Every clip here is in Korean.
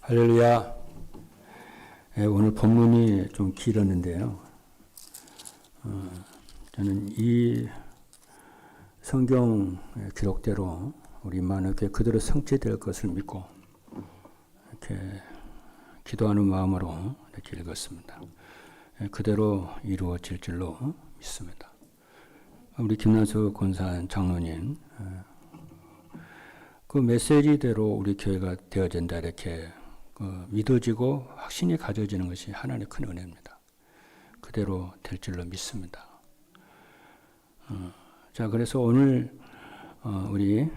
할렐루야. 오늘 본문이 좀 길었는데요. 저는 이 성경 기록대로 우리 만화교회 그대로 성취될 것을 믿고 이렇게 기도하는 마음으로 이렇게 읽었습니다. 그대로 이루어질 줄로 믿습니다. 우리 김난수 권사 장로님, 그 메시지대로 우리 교회가 되어진다 이렇게 믿어지고 확신이 가져지는 것이 하나님의 큰 은혜입니다. 그대로 될 줄로 믿습니다. 자, 그래서 오늘 우리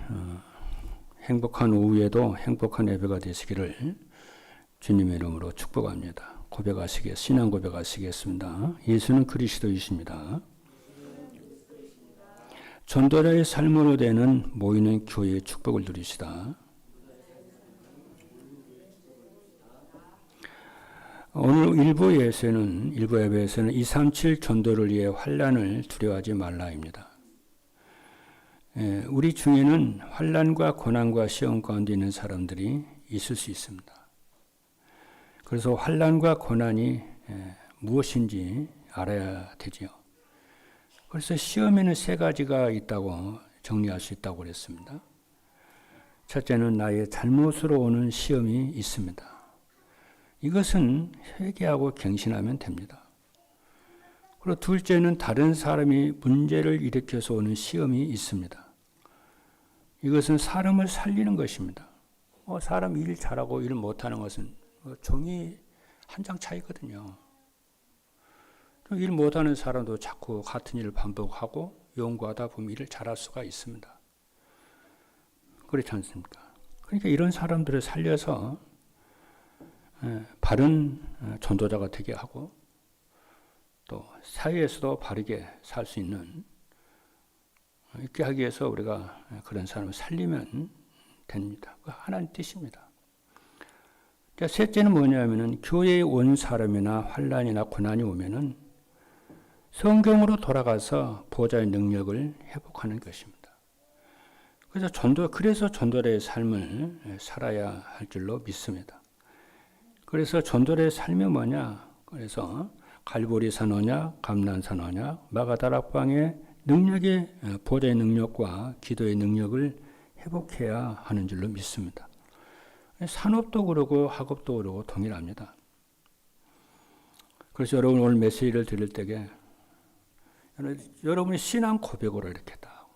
행복한 오후에도 행복한 예배가 되시기를 주님의 이름으로 축복합니다. 신앙 고백하시겠습니다. 예수는 그리스도이십니다. 전도자의 삶으로 되는 모이는 교회의 축복을 누리시다. 오늘 일부 예배에서는 237 전도를 위해 환난을 두려워하지 말라입니다. 우리 중에는 환난과 고난과 시험 가운데 있는 사람들이 있을 수 있습니다. 그래서 환난과 고난이 무엇인지 알아야 되지요. 그래서 시험에는 세 가지가 있다고 정리할 수 있다고 그랬습니다. 첫째는 나의 잘못으로 오는 시험이 있습니다. 이것은 회개하고 갱신하면 됩니다. 그리고 둘째는 다른 사람이 문제를 일으켜서 오는 시험이 있습니다. 이것은 사람을 살리는 것입니다. 사람 일 잘하고 일 못하는 것은 종이 한 장 차이거든요. 일 못하는 사람도 자꾸 같은 일을 반복하고 연구하다 보면 일을 잘할 수가 있습니다. 그렇지 않습니까? 그러니까 이런 사람들을 살려서 바른 전도자가 되게 하고 또 사회에서도 바르게 살 수 있게 하기 위해서 우리가 그런 사람을 살리면 됩니다. 그 하나님 뜻입니다. 셋째는 뭐냐면은 교회에 온 사람이나 환난이나 고난이 오면은 성경으로 돌아가서 보호자의 능력을 회복하는 것입니다. 그래서 전도자의 삶을 살아야 할 줄로 믿습니다. 그래서 전도자의 삶이 뭐냐? 그래서 갈보리산 언약, 감난산 언약, 마가다락방의 보호자의 능력과 기도의 능력을 회복해야 하는 줄로 믿습니다. 산업도 그러고 학업도 그러고 동일합니다. 그래서 여러분 오늘 메시지를 드릴 때에 여러분의 신앙 고백으로 이렇게 다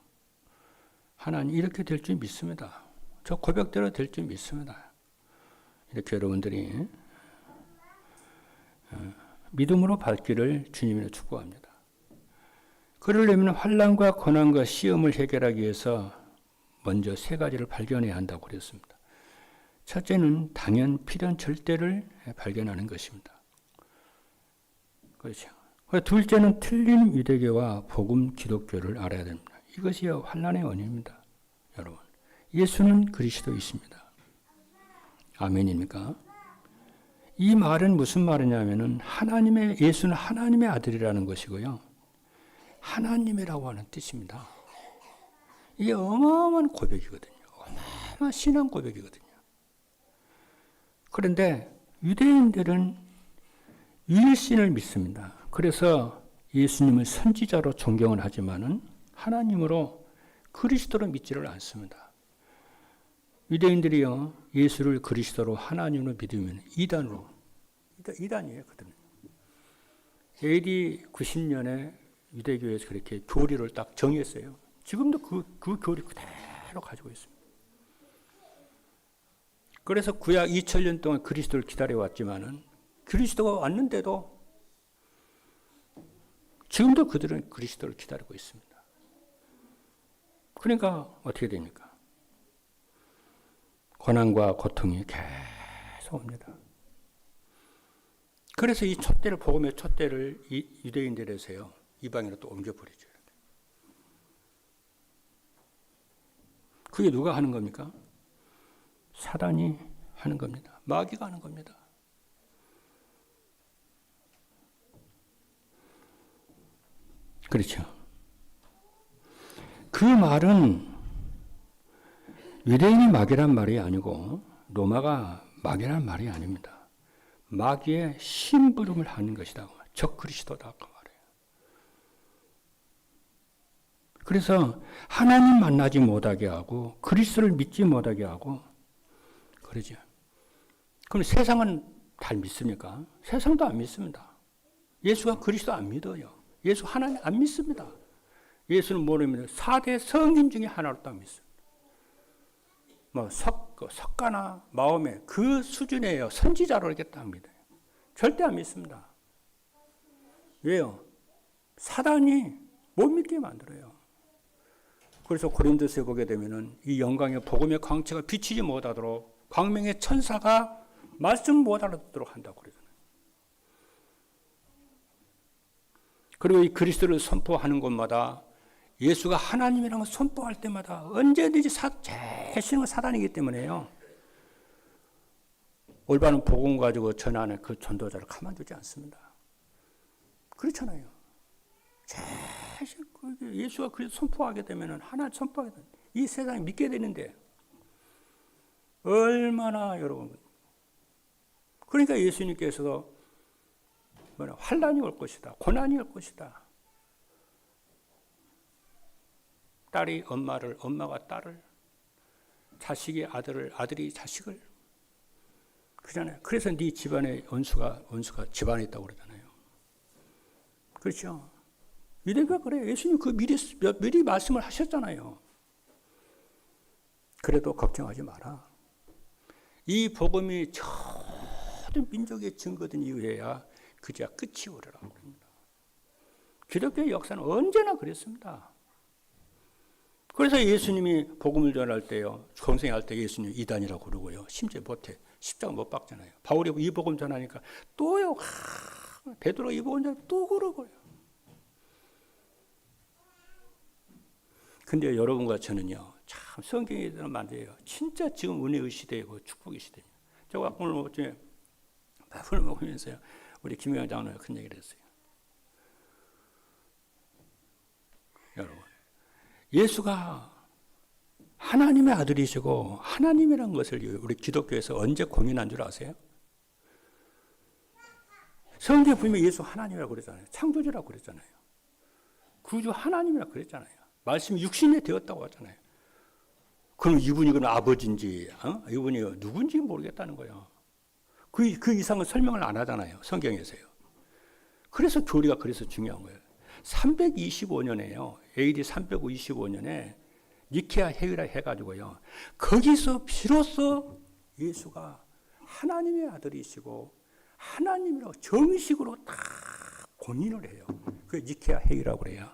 하나님 이렇게 될 줄 믿습니다. 저 고백대로 될 줄 믿습니다. 이렇게 여러분들이 믿음으로 받기를 주님으로 축복합니다. 그러려면 환난과 고난과 시험을 해결하기 위해서 먼저 세 가지를 발견해야 한다고 그랬습니다. 첫째는 당연 필연 절대를 발견하는 것입니다. 그렇죠. 둘째는 틀린 유대교와 복음 기독교를 알아야 됩니다. 이것이 환난의 원인입니다. 여러분, 예수는 그리스도이십니다. 아멘입니까? 이 말은 무슨 말이냐면은 예수는 하나님의 아들이라는 것이고요. 하나님이라고 하는 뜻입니다. 이게 어마어마한 고백이거든요. 어마어마한 신앙 고백이거든요. 그런데 유대인들은 유일신을 믿습니다. 그래서 예수님을 선지자로 존경을 하지만은 하나님으로 그리스도로 믿지를 않습니다. 유대인들이요, 예수를 그리스도로 하나님으로 믿으면 이단이에요. AD 90년에 유대교에서 그렇게 교리를 딱 정했어요. 지금도 그 교리 그대로 가지고 있습니다. 그래서 구약 2000년 동안 그리스도를 기다려왔지만은 그리스도가 왔는데도 지금도 그들은 그리스도를 기다리고 있습니다. 그러니까 어떻게 됩니까? 고난과 고통이 계속 옵니다. 그래서 이 복음의 촛대를 유대인들에서요, 이방인으로 또 옮겨버리죠. 그게 누가 하는 겁니까? 사단이 하는 겁니다. 마귀가 하는 겁니다. 그렇죠. 그 말은 유대인이 마귀란 말이 아니고 로마가 마귀라는 말이 아닙니다. 마귀의 심부름을 하는 것이다. 적 그리스도다 그 말이에요. 그래서 하나님 만나지 못하게 하고 그리스도를 믿지 못하게 하고 그러죠. 그럼 세상은 잘 믿습니까? 세상도 안 믿습니다. 예수가 그리스도 안 믿어요. 예수 하나님 안 믿습니다. 예수는 모릅니다. 4대 성인 중에 하나로 딱 믿습니다. 뭐 석가나 마음에 그 수준이에요. 선지자로 이렇게 딱 믿어요. 절대 안 믿습니다. 왜요? 사단이 못 믿게 만들어요. 그래서 고린도서에 보게 되면은 이 영광의 복음의 광채가 비치지 못하도록 광명의 천사가 말씀 못 알아듣도록 한다고 그러잖아요. 그리고 이 그리스도를 선포하는 곳마다 예수가 하나님이라는 걸 선포할 때마다 언제든지 제일 싫은 건 사단이기 때문에요. 올바른 복음 가지고 전하는 그 전도자를 가만두지 않습니다. 그렇잖아요. 제일 싫은 예수가 그리스도 선포하게 되면은 하나 선포하게 되면 이 세상에 믿게 되는데 얼마나 여러분. 그러니까 예수님께서도 환난이 올 것이다. 고난이 올 것이다. 딸이 엄마를, 엄마가 딸을, 자식이 아들을, 아들이 자식을. 그러잖아요. 그래서 네 집안에 원수가 집안에 있다고 그러잖아요. 그렇죠? 유대가 그래요. 예수님 그 미리 말씀을 하셨잖아요. 그래도 걱정하지 마라. 이 복음이 모든 민족에 증거된 이후에야 그제야 끝이 오리라고 합니다. 기독교의 역사는 언제나 그랬습니다. 그래서 예수님이 복음을 전할 때요, 공생할 때 예수님 이단이라고 그러고요, 심지어 못해 십자가 못 박잖아요. 바울이 이 복음 전하니까 또요, 베드로가 이 복음 전하니까 또 그러고요. 근데 여러분과 저는요, 참 성경에 대한 말이에요. 진짜 지금 은혜의 시대이고 축복의 시대입니다. 제가 오늘 아침에 밥을 먹으면서요, 우리 김영환 장로가 큰 얘기를 했어요. 여러분, 예수가 하나님의 아들이시고 하나님이라는 것을 우리 기독교에서 언제 공인한 줄 아세요? 성경에 보면 예수 하나님이라고 그랬잖아요. 창조주라고 그랬잖아요. 구주 하나님이라고 그랬잖아요. 말씀이 육신이 되었다고 하잖아요. 그럼 이분이 그럼 아버지인지, 이분이 누군지 모르겠다는 거예요. 그 이상은 설명을 안 하잖아요. 성경에서요. 그래서 교리가 그래서 중요한 거예요. 325년에요. AD 325년에 니케아 회의라 해가지고요. 거기서 비로소 예수가 하나님의 아들이시고 하나님이라고 정식으로 다 공인을 해요. 그 니케아 회의라고 그래요.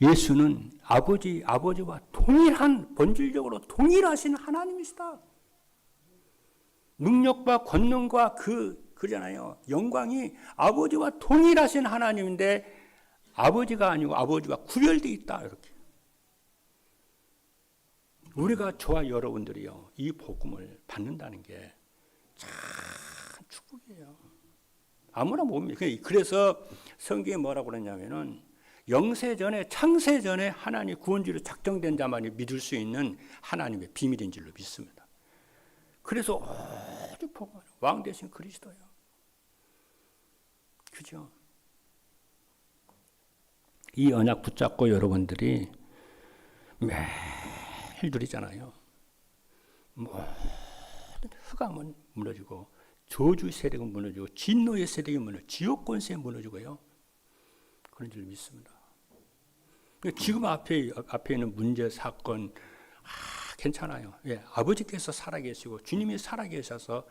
예수는 아버지와 동일한, 본질적으로 동일하신 하나님이시다. 능력과 권능과 그러잖아요. 영광이 아버지와 동일하신 하나님인데 아버지가 아니고 아버지와 구별되어 있다. 이렇게. 우리가 저와 여러분들이요, 이 복음을 받는다는 게 참 축복이에요. 아무나 못 믿어요. 그래서 성경에 뭐라고 그러냐면은 영세 전에, 창세 전에 하나님 구원주로 작정된 자만이 믿을 수 있는 하나님의 비밀인 줄로 믿습니다. 그래서 아주 복음, 왕 대신 그리스도요. 그죠? 이 언약 붙잡고 여러분들이 매일 누리잖아요. 모든 흑암은 무너지고 저주 세력은 무너지고 진노의 세력이 무너지고 지옥 권세 무너지고요. 그런 줄 믿습니다. 지금 앞에 있는 문제, 사건, 괜찮아요. 예, 아버지께서 살아계시고 주님이 살아계셔서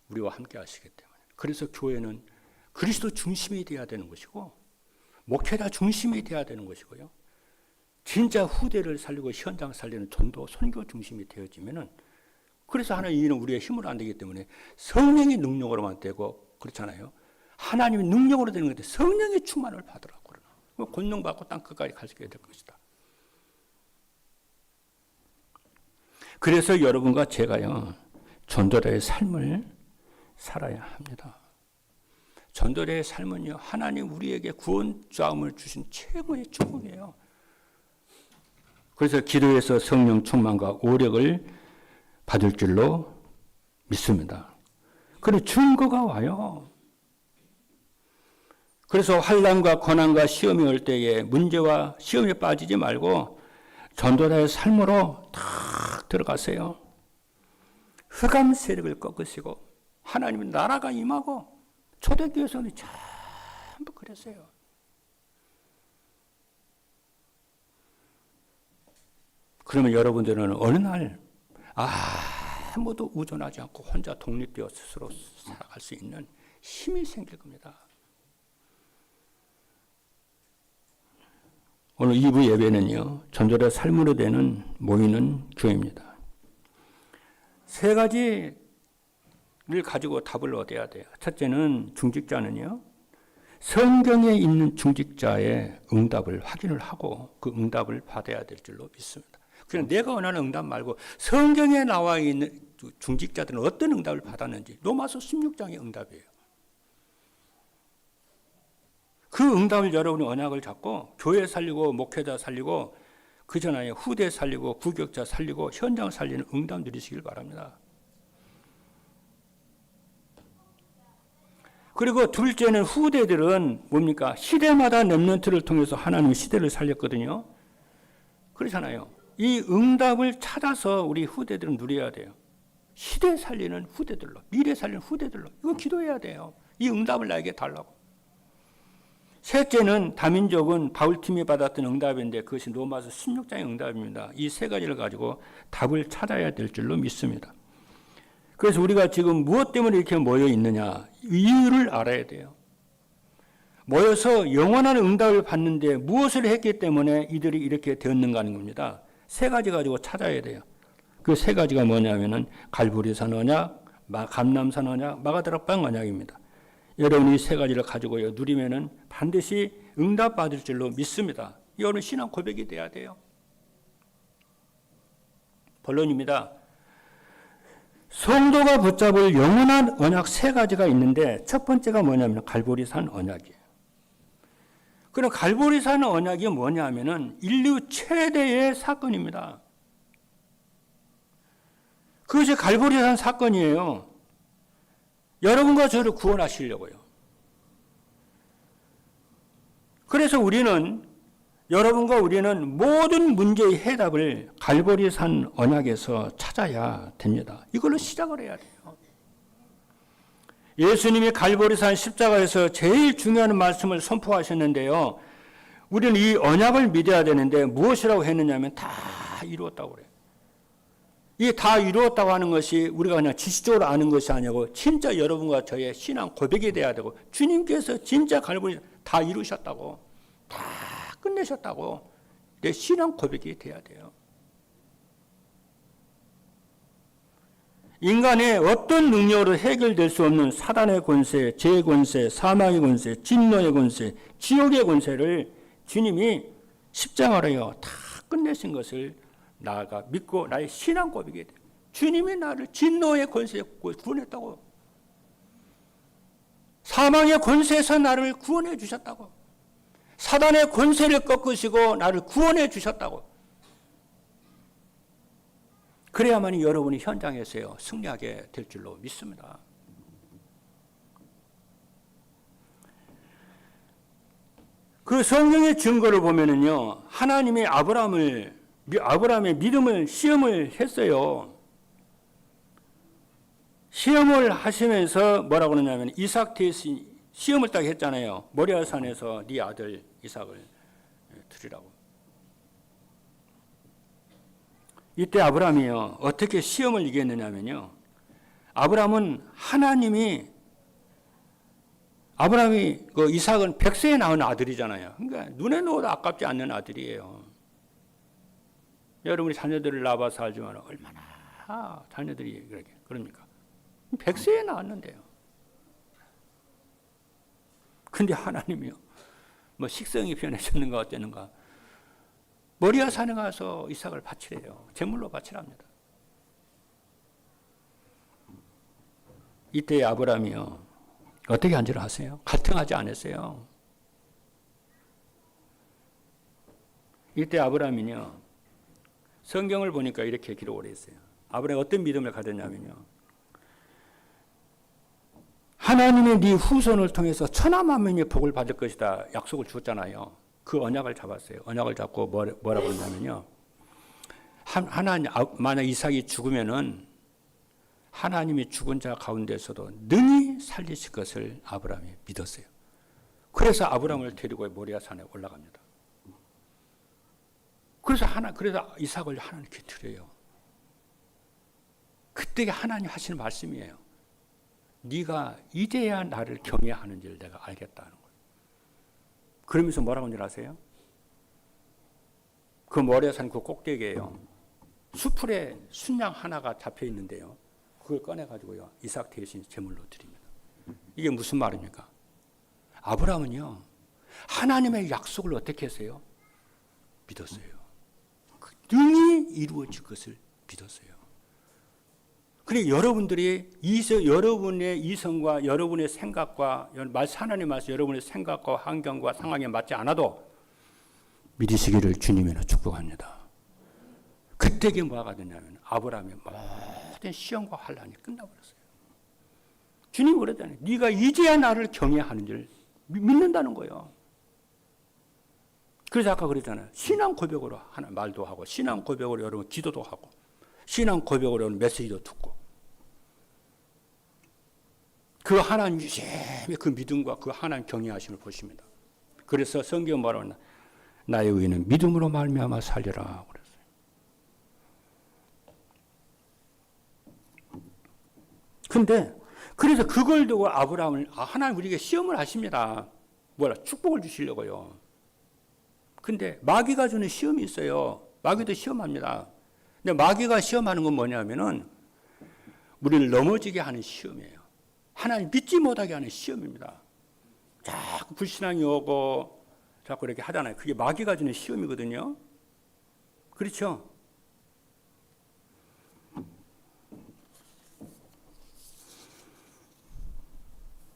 우리와 함께 하시기 때문에. 그래서 교회는 그리스도 중심이 되어야 되는 것이고 목회자 중심이 되어야 되는 것이고요. 진짜 후대를 살리고 현장 살리는 전도, 선교 중심이 되어지면은, 그래서 하나님은 우리의 힘으로 안 되기 때문에 성령의 능력으로만 되고 그렇잖아요. 하나님의 능력으로 되는 건데 성령의 충만을 받으라고 그러나. 권능 받고 땅 끝까지 갈 수 있게 될 것이다. 그래서 여러분과 제가요, 전도자의 삶을 살아야 합니다. 전도자의 삶은요, 하나님 우리에게 구원자음을 주신 최고의 축복이에요. 그래서 기도에서 성령 충만과 오력을 받을 줄로 믿습니다. 그런데 증거가 와요. 그래서 환난과 고난과 시험이 올 때에 문제와 시험에 빠지지 말고 전도자의 삶으로 탁 들어가세요. 흑암 세력을 꺾으시고 하나님의 나라가 임하고 초대교회에서는 전부 그랬어요. 그러면 여러분들은 어느 날 아무도 의존하지 않고 혼자 독립되어 스스로 살아갈 수 있는 힘이 생길 겁니다. 오늘 2부 예배는요, 전도자 삶으로 되는 모이는 교회입니다. 세 가지를 가지고 답을 얻어야 돼요. 첫째는 중직자는요, 성경에 있는 중직자의 응답을 확인을 하고 그 응답을 받아야 될 줄로 믿습니다. 그냥 내가 원하는 응답 말고 성경에 나와 있는 중직자들은 어떤 응답을 받았는지 로마서 16장의 응답이에요. 그 응답을 여러분이 언약을 잡고 교회 살리고 목회자 살리고 그 전에 후대 살리고 부격자 살리고 현장 살리는 응답 누리시길 바랍니다. 그리고 둘째는 후대들은 뭡니까? 시대마다 렘넌트를 통해서 하나님의 시대를 살렸거든요. 그렇잖아요. 이 응답을 찾아서 우리 후대들은 누려야 돼요. 시대 살리는 후대들로, 미래 살리는 후대들로. 이거 기도해야 돼요. 이 응답을 나에게 달라고. 셋째는 다민족은 바울팀이 받았던 응답인데 그것이 로마서 16장의 응답입니다. 이 세 가지를 가지고 답을 찾아야 될 줄로 믿습니다. 그래서 우리가 지금 무엇 때문에 이렇게 모여 있느냐, 이유를 알아야 돼요. 모여서 영원한 응답을 받는데 무엇을 했기 때문에 이들이 이렇게 되었는가 하는 겁니다. 세 가지 가지고 찾아야 돼요. 그 세 가지가 뭐냐면은 갈보리산 언약, 감람산 언약, 마가다락방 언약입니다. 여러분이 이 세 가지를 가지고 누리면은 반드시 응답받을 줄로 믿습니다. 이거는 신앙 고백이 돼야 돼요. 본론입니다. 성도가 붙잡을 영원한 언약 세 가지가 있는데 첫 번째가 뭐냐면 갈보리산 언약이에요. 그럼 갈보리산 언약이 뭐냐면은 인류 최대의 사건입니다. 그것이 갈보리산 사건이에요. 여러분과 저를 구원하시려고요. 그래서 여러분과 우리는 모든 문제의 해답을 갈보리산 언약에서 찾아야 됩니다. 이걸로 시작을 해야 돼요. 예수님이 갈보리산 십자가에서 제일 중요한 말씀을 선포하셨는데요. 우리는 이 언약을 믿어야 되는데 무엇이라고 했느냐면 다 이루었다고 그래요. 이 다 이루었다고 하는 것이 우리가 그냥 지식적으로 아는 것이 아니고 진짜 여러분과 저의 신앙 고백이 돼야 되고 주님께서 진짜 갈보리 다 이루셨다고 다 끝내셨다고 내 신앙 고백이 돼야 돼요. 인간의 어떤 능력으로 해결될 수 없는 사단의 권세, 죄의 권세, 사망의 권세, 진노의 권세, 지옥의 권세를 주님이 십자가로요 다 끝내신 것을 나아가 믿고 나의 신앙 고백이 돼요. 주님이 나를 진노의 권세에 구원했다고. 사망의 권세에서 나를 구원해 주셨다고. 사단의 권세를 꺾으시고 나를 구원해 주셨다고. 그래야만 여러분이 현장에서요 승리하게 될 줄로 믿습니다. 그 성경의 증거를 보면은요 하나님이 아브라함의 믿음을 시험을 했어요. 시험을 하시면서 뭐라고 그러냐면 이삭 대신 시험을 딱 했잖아요. 모리아산에서 네 아들 이삭을 드리라고. 이때 아브라함이요 어떻게 시험을 이겼느냐면요. 아브라함이 그 이삭은 100세에 낳은 아들이잖아요. 그러니까 눈에 넣어도 아깝지 않는 아들이에요. 여러분이 자녀들을 낳아봐서 알지만 얼마나 자녀들이 그럽니까? 100세에 낳았는데요. 근데 하나님이요. 뭐 식성이 변해졌는가 어쩌는가. 모리아산에 가서 이삭을 바치래요. 제물로 바치랍니다. 이때 아브라함이요. 어떻게 한 줄 아세요? 갈등하지 않았어요. 이때 아브라함이요. 성경을 보니까 이렇게 기록을 했어요. 아브라함이 어떤 믿음을 가졌냐면요. 하나님이 네 후손을 통해서 천하만민의 복을 받을 것이다 약속을 주었잖아요. 그 언약을 잡았어요. 언약을 잡고 뭐라고 그러냐면요. 하나님 만약 이삭이 죽으면은 하나님이 죽은 자 가운데서도 능히 살리실 것을 아브라함이 믿었어요. 그래서 아브라함을 데리고 모리아산에 올라갑니다. 그래서 이삭을 하나님께 드려요. 그때 하나님 하시는 말씀이에요. 네가 이제야 나를 경외하는지를 내가 알겠다는 거예요. 그러면서 뭐라고 하는지 아세요? 그 모리아산 그 꼭대기에요. 수풀에 순양 하나가 잡혀 있는데요. 그걸 꺼내가지고요. 이삭 대신 제물로 드립니다. 이게 무슨 말입니까? 아브라함은요. 하나님의 약속을 어떻게 했어요? 믿었어요. 능히 이루어질 것을 믿었어요. 그러니까 여러분들이 여러분의 이성과 여러분의 생각과 하나님 말씀 여러분의 생각과 환경과 상황에 맞지 않아도 믿으시기를 주님으로 축복합니다. 그때 이게 뭐가 되냐면 아브라함의 모든 시험과 환란이 끝나버렸어요. 주님이 그러잖아요. 네가 이제야 나를 경외하는 줄 믿는다는 거예요. 그래서 아까 그랬잖아요. 신앙 고백으로 하나 말도 하고 신앙 고백으로 여러분 기도도 하고 신앙 고백으로 여러분 메시지도 듣고 그 하나님 유심히 그 믿음과 그 하나님 경외하심을 보십니다. 그래서 성경 말하는 나의 의는 믿음으로 말미암아 살리라 그랬어요. 근데 그래서 그걸 두고 아브라함을 하나님 우리에게 시험을 하십니다. 축복을 주시려고요. 근데 마귀가 주는 시험이 있어요. 마귀도 시험합니다. 근데 마귀가 시험하는 건 뭐냐면은 우리를 넘어지게 하는 시험이에요. 하나님 믿지 못하게 하는 시험입니다. 자꾸 불신앙이 오고 자꾸 이렇게 하잖아요. 그게 마귀가 주는 시험이거든요. 그렇죠?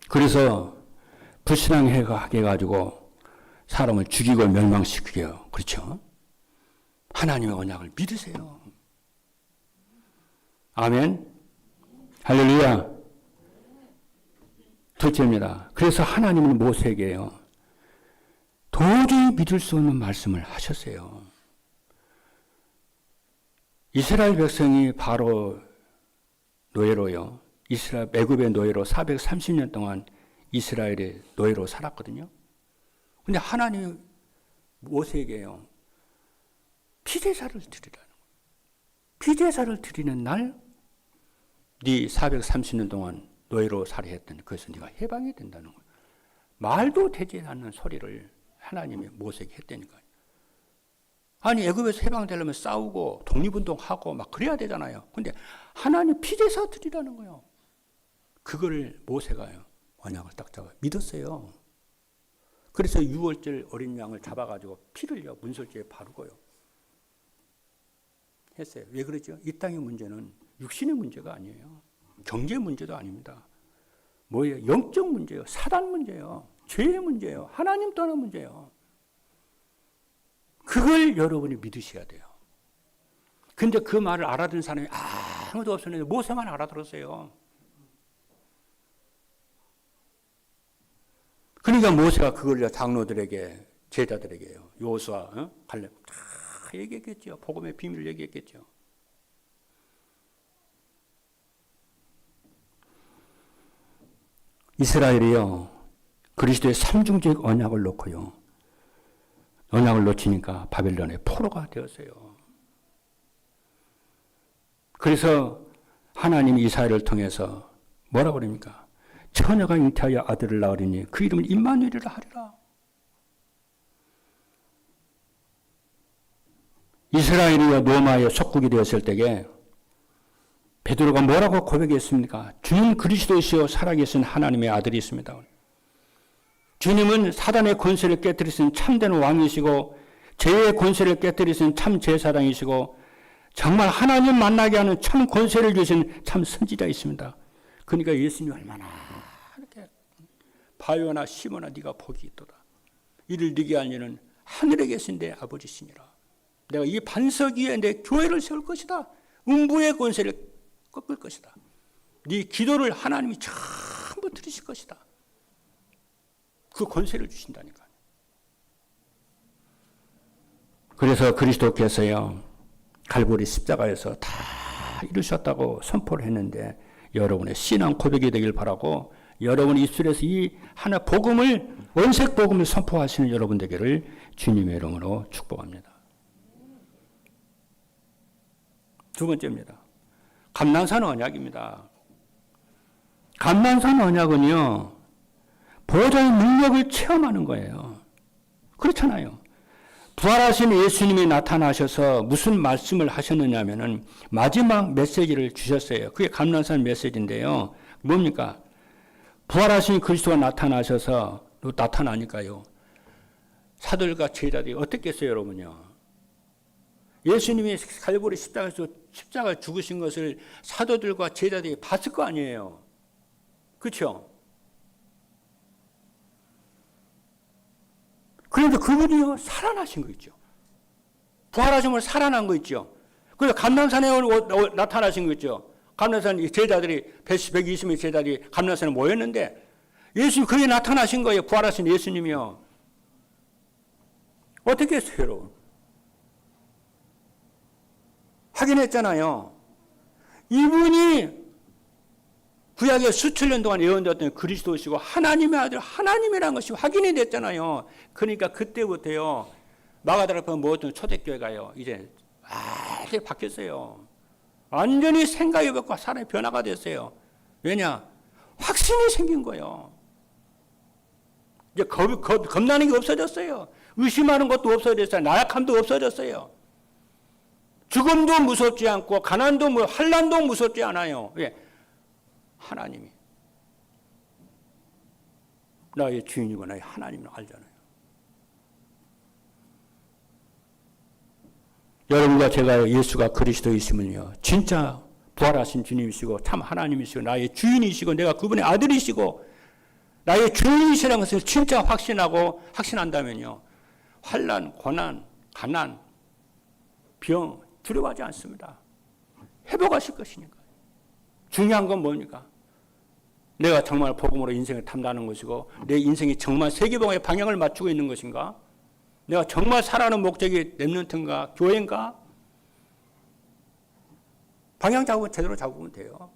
그래서 불신앙하게 해가지고 사람을 죽이고 멸망시키게요. 그렇죠? 하나님의 언약을 믿으세요. 아멘. 할렐루야. 둘째입니다. 그래서 하나님은 모세에게요. 도저히 믿을 수 없는 말씀을 하셨어요. 이스라엘 백성이 바로 노예로요. 이스라엘 애굽의 노예로 430년 동안 이스라엘의 노예로 살았거든요. 근데 하나님이 모세에게요. 피제사를 드리라는 거예요. 피제사를 드리는 날 네 430년 동안 노예로 살해했던 그것은 네가 해방이 된다는 거예요. 말도 되지 않는 소리를 하나님이 모세에게 했다니까요. 아니 애굽에서 해방되려면 싸우고 독립운동하고 막 그래야 되잖아요. 근데 하나님 피제사 드리라는 거예요. 그거를 모세가요. 언약을 딱 잡아 믿었어요. 그래서 6월절 어린 양을 잡아가지고 피를요 문설주에 바르고요. 했어요. 왜 그러죠? 이 땅의 문제는 육신의 문제가 아니에요. 경제 문제도 아닙니다. 뭐예요? 영적 문제예요. 사단 문제예요. 죄의 문제예요. 하나님 떠난 문제예요. 그걸 여러분이 믿으셔야 돼요. 근데 그 말을 알아듣는 사람이 아무도 없었는데 모세만 알아들었어요. 그러니까 모세가 그걸 장로들에게 제자들에게요. 여호수아, 갈렙 다 얘기했겠죠. 복음의 비밀을 얘기했겠죠. 이스라엘이요. 그리스도의 삼중적 언약을 놓고요. 언약을 놓치니까 바벨론의 포로가 되었어요. 그래서 하나님이 이스라엘을 통해서 뭐라고 그럽니까? 처녀가 잉태하여 아들을 낳으리니 그 이름은 임마누엘이라 하리라. 이스라엘이 로마의 속국이 되었을 때에 베드로가 뭐라고 고백했습니까? 주님 그리스도이시여 살아계신 하나님의 아들이 있습니다. 주님은 사단의 권세를 깨뜨리신 참된 왕이시고 죄의 권세를 깨뜨리신 참 제사장이시고 정말 하나님 만나게 하는 참 권세를 주신 참 선지자이십니다. 그러니까 예수님이 얼마나 이렇게 바요나 시모나 네가 복이 있도다. 이를 네게 알리는 하늘에 계신 내 아버지시니라. 내가 이 반석 위에 내 교회를 세울 것이다. 음부의 권세를 꺾을 것이다. 네 기도를 하나님이 전부 무너뜨리실 것이다. 그 권세를 주신다니까요. 그래서 그리스도께서요, 갈보리 십자가에서 다 이루셨다고 선포를 했는데, 여러분의 신앙 고백이 되길 바라고, 여러분의 입술에서 이 하나 복음을, 원색 복음을 선포하시는 여러분 되기를 주님의 이름으로 축복합니다. 두 번째입니다. 감난산 언약입니다. 감난산 언약은요, 보좌의 능력을 체험하는 거예요. 그렇잖아요. 부활하신 예수님이 나타나셔서 무슨 말씀을 하셨느냐면은 마지막 메시지를 주셨어요. 그게 감난산 메시지인데요. 뭡니까? 부활하신 그리스도가 나타나니까요. 사도들과 제자들이 어떻겠어요, 여러분요? 예수님이 갈보리 십자가에서 십자가 죽으신 것을 사도들과 제자들이 봤을 거 아니에요. 그렇죠? 그런데 그분이요, 살아나신 거 있죠. 부활하신 걸 살아난 거 있죠. 그래서 감난산에 나타나신 거 있죠. 감난산 제자들이 120명의 제자들이 감난산에 모였는데 예수님 거기에 나타나신 거예요. 부활하신 예수님이요. 어떻게 했어요, 여러분? 확인했잖아요. 이분이 구약의 수천 년 동안 예언되었던 그리스도시고 하나님의 아들 하나님이라는 것이 확인이 됐잖아요. 그러니까 그때부터요, 마가다락방 모였던 초대교회가요, 이제 완전히 바뀌었어요. 완전히 생각이 바뀌고 사람의 변화가 됐어요. 왜냐? 확신이 생긴 거예요. 이제 겁나는 게 없어졌어요. 의심하는 것도 없어졌어요. 나약함도 없어졌어요. 죽음도 무섭지 않고 가난도 환난도 무섭지 않아요. 왜? 하나님이 나의 주인이고 나의 하나님을 알잖아요. 여러분과 제가 예수가 그리스도이심을요, 진짜 부활하신 주님이시고 참 하나님이시고 나의 주인이시고 내가 그분의 아들이시고 나의 주인이시라는 것을 진짜 확신한다면요, 환난, 고난, 가난, 병 두려워하지 않습니다. 회복하실 것이니까. 중요한 건 뭡니까? 내가 정말 복음으로 인생을 탐나는 것이고 내 인생이 정말 세계방향의 방향을 맞추고 있는 것인가? 내가 정말 살아가는 목적이 렘넌트인가? 교회인가? 방향 잡으면 제대로 잡으면 돼요.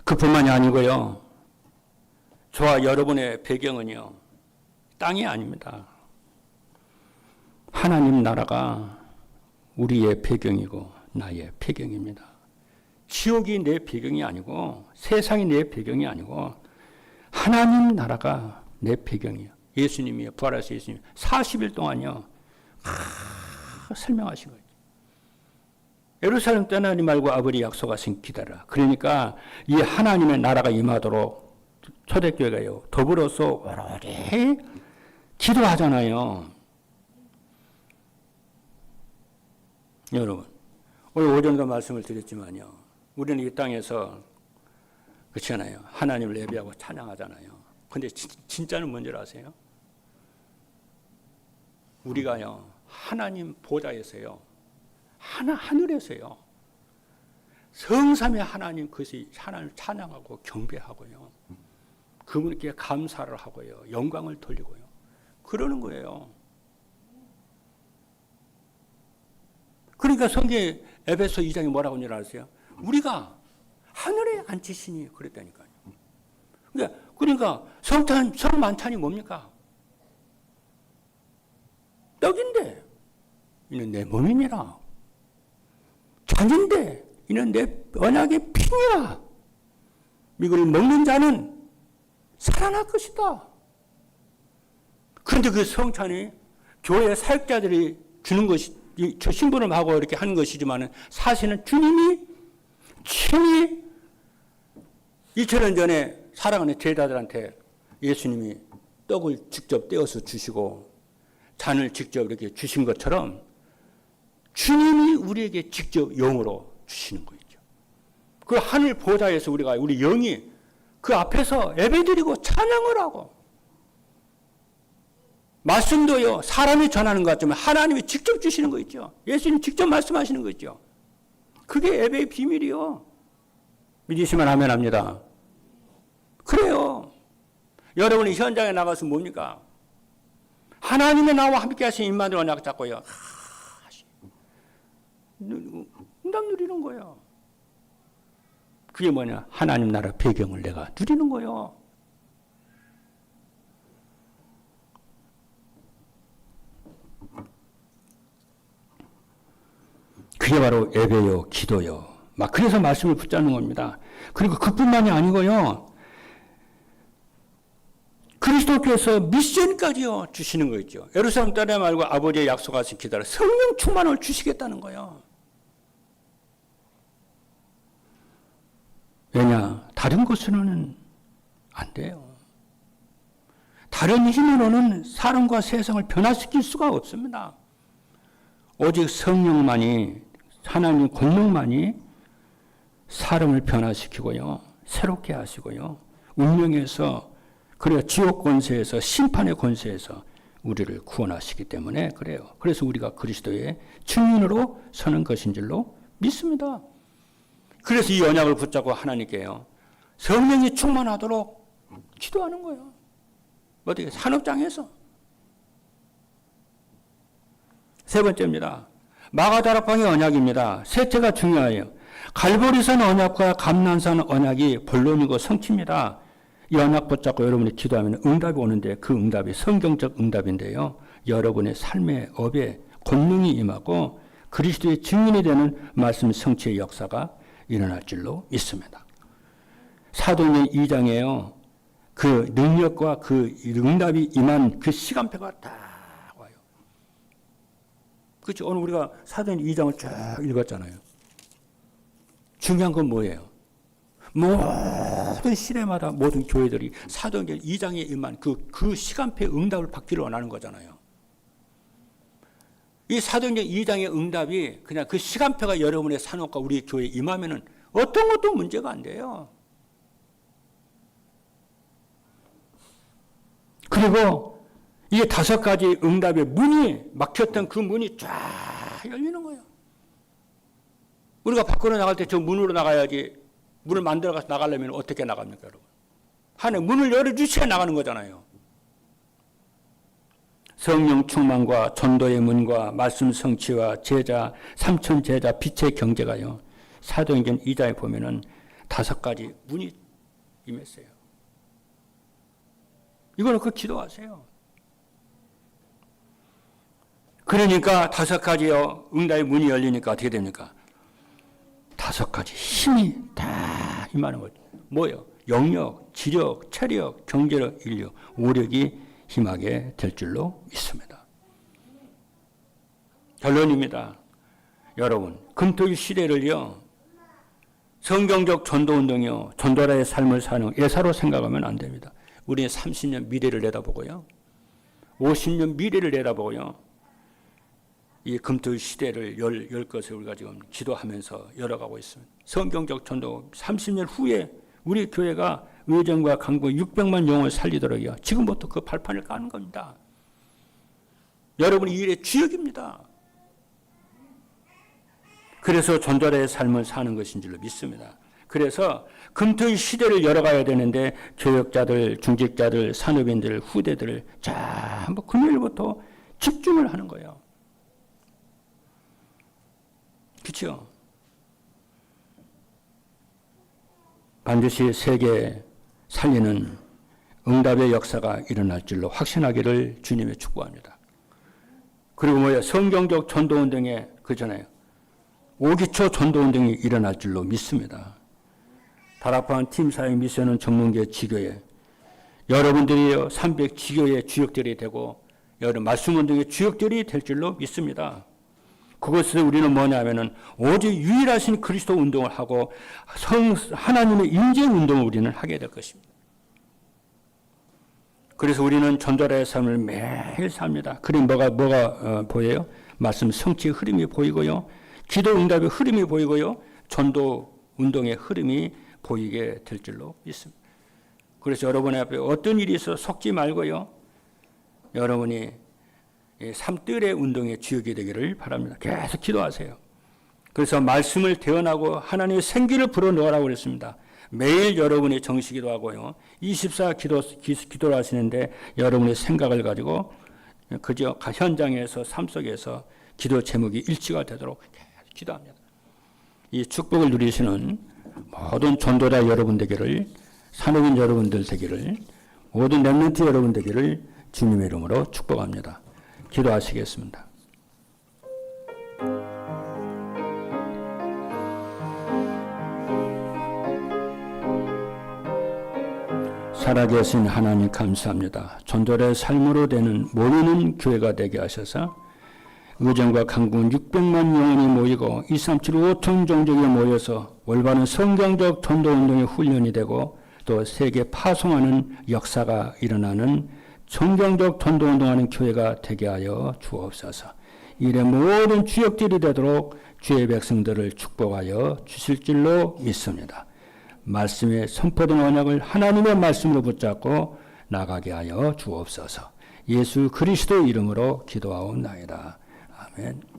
그뿐만이 아니고요, 저와 여러분의 배경은요, 땅이 아닙니다. 하나님 나라가 우리의 배경이고 나의 배경입니다. 지옥이 내 배경이 아니고 세상이 내 배경이 아니고 하나님 나라가 내 배경이에요. 예수님이요, 부활하신 예수님 40일 동안요, 설명하신 거예요. 예루살렘 떠나니 말고 아버지 약속하신 기다려. 그러니까 이 하나님의 나라가 임하도록 초대교회가요, 더불어서 오래 기도하잖아요. 여러분, 오늘 오전도 말씀을 드렸지만요, 우리는 이 땅에서 그렇잖아요, 하나님을 예배하고 찬양하잖아요. 근데 진짜는 뭔지 아세요? 우리가요, 하나님 보좌에서요, 하늘에서요, 성삼의 하나님, 그것이 하나님을 찬양하고 경배하고요, 그분께 감사를 하고요, 영광을 돌리고요, 그러는 거예요. 그러니까 성경에 에베소 2장에 뭐라고 하는지 아세요? 우리가 하늘에 앉히시니 그랬다니까요. 그러니까 성만찬이 뭡니까? 떡인데 이는 내 몸이니라. 잔인데 이는 내 언약의 피니라. 이걸 먹는 자는 살아날 것이다. 그런데 그 성찬이 교회 사역자들이 주는 것이, 저 신부름 하고 이렇게 하는 것이지만 사실은 주님이 친히 2000년 전에 사랑하는 제자들한테 예수님이 떡을 직접 떼어서 주시고 잔을 직접 이렇게 주신 것처럼 주님이 우리에게 직접 영으로 주시는 거죠. 그 하늘 보좌에서 우리 영이 그 앞에서 예배드리고 찬양을 하고, 말씀도요, 사람이 전하는 것 같지만 하나님이 직접 주시는 거 있죠. 예수님 직접 말씀하시는 거 있죠. 그게 예배의 비밀이요. 믿으시면 하면 합니다. 그래요. 여러분이 현장에 나가서 뭡니까? 하나님의 나와 함께 하신 임마누엘 언약 잡고요. 응답 누리는 거예요. 그게 뭐냐? 하나님 나라 배경을 내가 누리는 거예요. 그게 바로 예배요, 기도요. 막 그래서 말씀을 붙잡는 겁니다. 그리고 그뿐만이 아니고요. 그리스도께서 미션까지요 주시는 거 있죠. 예루살렘 떠나 말고 아버지의 약속하신 기다려 성령 충만을 주시겠다는 거예요. 왜냐? 다른 것으로는 안 돼요. 다른 힘으로는 사람과 세상을 변화시킬 수가 없습니다. 오직 성령만이, 하나님 권능만이 사람을 변화시키고요. 새롭게 하시고요. 운명에서, 그래야 지옥 권세에서, 심판의 권세에서 우리를 구원하시기 때문에 그래요. 그래서 우리가 그리스도의 증인으로 서는 것인 줄로 믿습니다. 그래서 이 언약을 붙잡고 하나님께요. 성령이 충만하도록 기도하는 거예요. 어떻게? 산업장에서. 세 번째입니다. 마가다락방의 언약입니다. 셋째가 중요해요. 갈보리산 언약과 감난산 언약이 본론이고 성취입니다. 이 언약 붙잡고 여러분이 기도하면 응답이 오는데 그 응답이 성경적 응답인데요. 여러분의 삶의 업에 권능이 임하고 그리스도의 증인이 되는 말씀 성취의 역사가 일어날 줄로 믿습니다. 사도행전 2장에요. 그 능력과 그 응답이 임한 그 시간표가 딱 와요. 그렇죠? 오늘 우리가 사도행전 2장을 쫙 읽었잖아요. 중요한 건 뭐예요? 모든 시대마다 모든 교회들이 사도행전 2장에 임한 그 시간표의 응답을 받기를 원하는 거잖아요. 이 사도행전 2장의 응답이 그냥 그 시간표가 여러분의 산업과 우리 교회에 임하면은 어떤 것도 문제가 안 돼요. 그리고 이게 5가지 응답의 문이 막혔던 그 문이 쫙 열리는 거예요. 우리가 밖으로 나갈 때 저 문으로 나가야지. 문을 만들어가서 나가려면 어떻게 나갑니까, 여러분? 하나님 문을 열어주셔야 나가는 거잖아요. 성령 충만과 전도의 문과 말씀 성취와 제자, 삼천 제자, 빛의 경제가요. 사도행전 2장에 보면은 5가지 문이 임했어요. 이거는 그 기도하세요. 그러니까 5가지요. 응답의 문이 열리니까 어떻게 됩니까? 5가지 힘이 다 임하는 거죠. 뭐예요? 영력, 지력, 체력, 경제력, 인력, 오력이 힘하게 될 줄로 믿습니다. 결론입니다. 여러분, 금토일 시대를요, 성경적 전도운동이요, 전도라의 삶을 사는 예사로 생각하면 안 됩니다. 우리는 30년 미래를 내다보고요, 50년 미래를 내다보고요, 이 금토일 시대를 열 것을 우리가 지금 기도하면서 열어가고 있습니다. 성경적 전도 30년 후에 우리 교회가 의정과 강북 600만 영혼을 살리도록요. 지금부터 그 발판을 까는 겁니다. 여러분이 이 일의 주역입니다. 그래서 전도자의 삶을 사는 것인 줄로 믿습니다. 그래서 금토일 시대를 열어가야 되는데 교역자들, 중직자들, 산업인들, 후대들을 전부 금요일부터 집중을 하는 거예요. 그렇죠? 반드시 세계 살리는 응답의 역사가 일어날 줄로 확신하기를 주님의 축복합니다. 그리고 뭐예요? 성경적 전도운동에 그잖아요. 5기초 전도운동이 일어날 줄로 믿습니다. 다락방 팀사의 미션은 전문계 지교회, 여러분들이 300 지교의 주역들이 되고 여러 말씀운동의 주역들이 될 줄로 믿습니다. 그것을 우리는 뭐냐면은 오직 유일하신 그리스도 운동을 하고 하나님의 인재 운동을 우리는 하게 될 것입니다. 그래서 우리는 전도자의 삶을 매일 삽니다. 그럼 뭐가 보여요? 말씀 성취의 흐름이 보이고요, 기도 응답의 흐름이 보이고요, 전도 운동의 흐름이 보이게 될 줄로 믿습니다. 그래서 여러분의 앞에 어떤 일이 있어 속지 말고요, 여러분이 삶뜰의 운동의 주역이 되기를 바랍니다. 계속 기도하세요. 그래서 말씀을 대언하고 하나님의 생기를 불어넣으라고 그랬습니다. 매일 여러분이 정식기도 하고요. 24 기도를 하시는데 여러분의 생각을 가지고 그저 현장에서 삶 속에서 기도 제목이 일치가 되도록 기도합니다. 이 축복을 누리시는 모든 전도자 여러분 되기를, 산업인 여러분들 되기를, 모든 렘넌트 여러분 되기를 주님의 이름으로 축복합니다. 기도하시겠습니다. 살아계신 하나님 감사합니다. 전도의 삶으로 되는 모이는 교회가 되게 하셔서 의정과 강군 600만 영혼이 모이고 237 5천 종족이 모여서 올바른 성경적 전도운동의 훈련이 되고 또 세계 파송하는 역사가 일어나는 성경적 전도운동하는 교회가 되게 하여 주옵소서. 이래 모든 주역들이 되도록 주의 백성들을 축복하여 주실 줄로 믿습니다. 말씀의 선포된 언약을 하나님의 말씀으로 붙잡고 나가게 하여 주옵소서. 예수 그리스도 이름으로 기도하옵나이다. 아멘.